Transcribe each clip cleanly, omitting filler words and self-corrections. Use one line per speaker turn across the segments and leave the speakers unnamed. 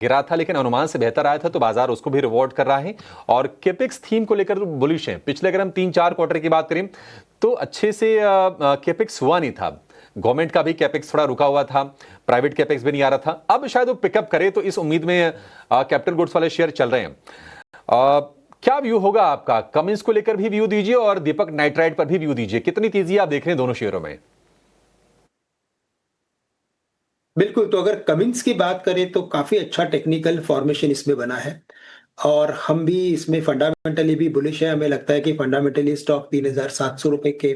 गिरा था, लेकिन अनुमान से बेहतर आया था तो बाजार उसको भी रिवॉर्ड कर रहा है। और केपेक्स थीम को लेकर बुलिश है। पिछले अगर हम 3-4 क्वार्टर की बात करें तो अच्छे से केपेक्स हुआ नहीं था। गवर्नमेंट का भी कैपेक्स थोड़ा रुका हुआ था, प्राइवेट कैपेक्स भी नहीं आ रहा था। अब शायद वो पिकअप करे, तो इस उम्मीद में कैपिटल गुड्स वाले शेयर चल रहे हैं। क्या व्यू होगा आपका? कमिंस को लेकर भी व्यू दीजिए और दीपक नाइट्राइट पर भी व्यू दीजिए। कितनी तेजी आप देख रहे हैं दोनों शेयरों में?
बिल्कुल, तो अगर कमिंस की बात करें तो काफ़ी अच्छा टेक्निकल फॉर्मेशन इसमें बना है और हम भी इसमें फंडामेंटली भी बुलिश है। हमें लगता है कि फंडामेंटली स्टॉक ₹3,700 के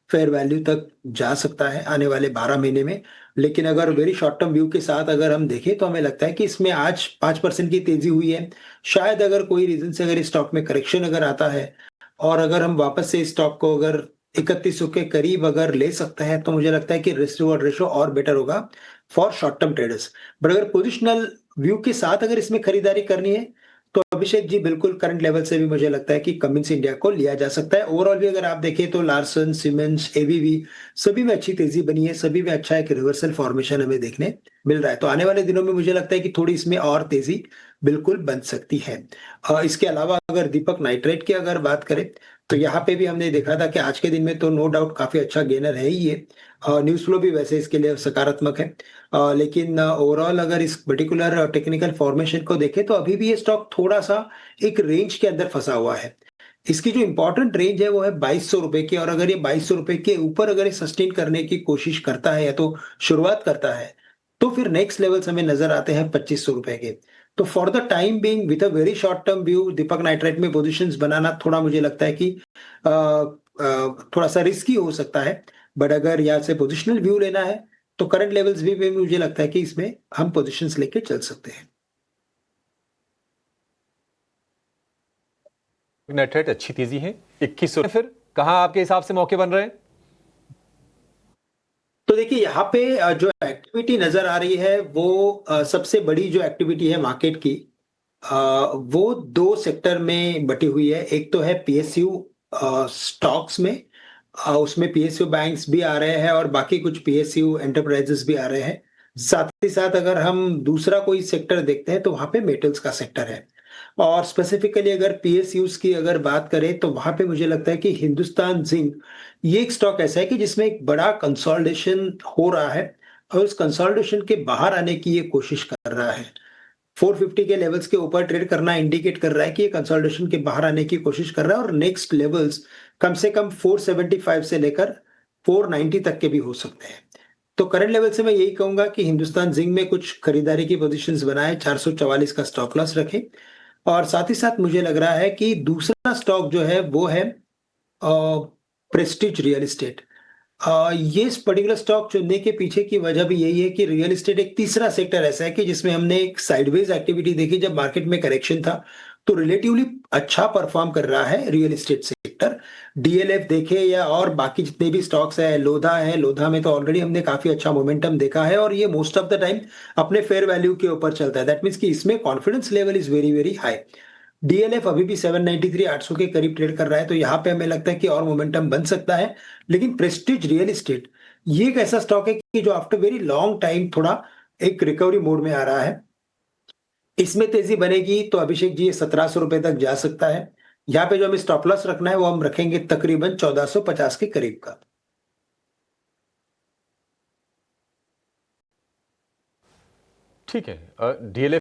फेयर वैल्यू तक जा सकता है आने वाले 12 महीने में। लेकिन अगर वेरी शॉर्ट टर्म व्यू के साथ अगर हम देखें तो हमें लगता है कि इसमें आज 5% की तेज़ी हुई है। शायद अगर कोई रीज़न से अगर इस स्टॉक में करेक्शन अगर आता है और अगर हम वापस से इस स्टॉक को अगर 3100 के करीब अगर ले सकते हैं, तो मुझे लगता है कि रिस्क रिवॉर्ड रेशियो और बेटर होगा for short term traders. But अगर पोजिशनल व्यू के साथ अगर इसमें खरीदारी करनी है, तो अभिषेक जी बिल्कुल करंट लेवल से भी मुझे लगता है कि कमिंस इंडिया को लिया जा सकता है। ओवरऑल भी अगर आप देखें तो लार्सन, सीमेंस, एबीबी सभी में अच्छी तेजी बनी है, सभी में अच्छा एक रिवर्सल फॉर्मेशन हमें देखने मिल रहा है। तो आने वाले दिनों में मुझे लगता है कि थोड़ी इसमें और तेजी बिल्कुल बन सकती है। इसके अलावा अगर दीपक नाइट्राइट की अगर बात करें, तो यहाँ पे भी हमने देखा था कि आज के दिन में तो नो डाउट काफ़ी अच्छा गेनर है ही ये। न्यूज़ फ्लो भी वैसे इसके लिए सकारात्मक है। लेकिन ओवरऑल अगर इस पर्टिकुलर टेक्निकल फॉर्मेशन को देखें तो अभी भी ये स्टॉक थोड़ा-सा एक रेंज के अंदर फँसा हुआ है। इसकी जो इम्पोर्टेंट रेंज है वो है ₹2200 की, और अगर ये ₹2200 के ऊपर अगर ये सस्टेन करने की कोशिश करता है या तो शुरुआत करता है, तो फिर नेक्स्ट लेवल्स हमें नज़र आते हैं ₹2500 के। तो for the time being with a very short term view Deepak nitrite में पोज़ीशंस बनाना थोड़ा मुझे लगता है कि थोड़ा-सा रिस्की हो सकता है। बट अगर यहाँ से पोज़िशनल व्यू लेना है, तो करंट लेवल्स भी मुझे लगता है कि इसमें हम पोज़ीशंस लेके चल सकते हैं।
नाइट्राइट अच्छी तेजी है, 2100। फिर कहां आपके हिसाब से मौके बन रहे हैं?
तो देखिए यहाँ पे जो एक्टिविटी नज़र आ रही है वो सबसे बड़ी जो एक्टिविटी है मार्केट की, अ, वो 2 सेक्टर में बटी हुई है। एक तो है पीएसयू स्टॉक्स में, उसमें पीएसयू बैंक्स भी आ रहे हैं और बाकी कुछ पीएसयू एंटरप्राइजेस भी आ रहे हैं। साथ ही साथ अगर हम दूसरा कोई सेक्टर देखते हैं तो वहाँ पे मेटल्स का सेक्टर है। और स्पेसिफिकली अगर पीएसयूज़ की अगर बात करें तो वहाँ पे मुझे लगता है कि हिंदुस्तान ज़िंक ये एक स्टॉक ऐसा है कि जिसमें एक बड़ा कंसोलिडेशन हो रहा है और उस कंसोलिडेशन के बाहर आने की ये कोशिश कर रहा है। 450 के लेवल्स के ऊपर ट्रेड करना इंडिकेट कर रहा है कि ये कंसोलिडेशन के बाहर आने की कोशिश कर रहा है और नेक्स्ट लेवल्स कम से कम 475 से लेकर 490 तक के भी हो सकते हैं। तो करंट लेवल से मैं यही कहूँगा कि हिंदुस्तान ज़िंक में कुछ खरीदारी की पोज़ीशंस बनाएँ, 444 का स्टॉप लॉस रखें और साथ ही साथ मुझे लग रहा है कि दूसरा स्टॉक जो है वो है प्रेस्टीज रियल एस्टेट। ये इस पर्टिकुलर स्टॉक चुनने के पीछे की वजह भी यही है कि रियल एस्टेट एक तीसरा सेक्टर ऐसा है कि जिसमें हमने एक साइडवेज एक्टिविटी देखी जब मार्केट में करेक्शन था, तो रिलेटिवली अच्छा परफॉर्म कर रहा है रियल एस्टेट सेक्टर। डीएलएफ देखें या और बाकी जितने भी स्टॉक्स है, लोधा में तो ऑलरेडी हमने काफ़ी अच्छा मोमेंटम देखा है और ये मोस्ट ऑफ द टाइम अपने फेयर वैल्यू के ऊपर चलता है। दैट मीन्स कि इसमें confidence level is very, very high. DLF अभी भी 793 800 के करीब ट्रेड कर रहा है, तो यहाँ पे हमें लगता है कि और मोमेंटम बन सकता है। लेकिन प्रेस्टीज रियल एस्टेट ये एक ऐसा स्टॉक है कि जो आफ्टर वेरी लॉन्ग टाइम थोड़ा एक रिकवरी मोड में आ रहा है। इसमें तेजी बनेगी तो अभिषेक जी ये ₹1700 तक जा सकता है। यहाँ पे जो हमें स्टॉप लॉस रखना है वो हम रखेंगे तकरीबन 1450 के करीब का।
ठीक है। डीएलएफ